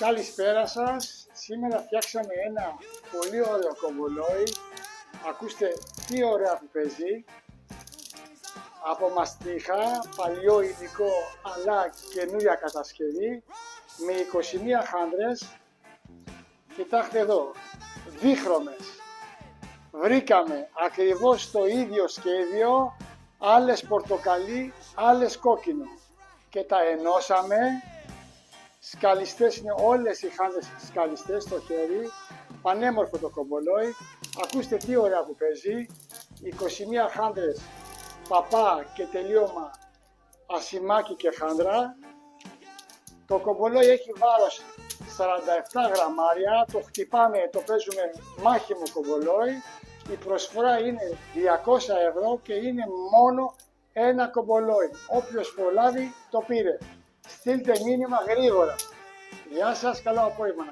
Καλησπέρα σας. Σήμερα φτιάξαμε ένα πολύ ωραίο κομπολόι. Ακούστε τι ωραία που παίζει. Από μαστίχα, παλιό υλικό αλλά καινούρια κατασκευή με 21 χάντρες. Κοιτάξτε εδώ, δίχρωμες. Βρήκαμε ακριβώς το ίδιο σχέδιο, άλλες πορτοκαλί, άλλες κόκκινο και τα ενώσαμε. Σκαλιστές είναι όλες οι χάντρες σκαλιστές στο χέρι, πανέμορφο το κομπολόι. Ακούστε τι ωραία που παίζει, 21 χάντρες, παπά και τελείωμα ασημάκι και χάντρα. Το κομπολόι έχει βάρος 47 γραμμάρια, το χτυπάμε, το παίζουμε μάχημο κομπολόι. Η προσφορά είναι 200 ευρώ και είναι μόνο ένα κομπολόι. Όποιος προλάβει το πήρε. Στείλτε μήνυμα γρήγορα. Γεια σας, καλό απόγευμα.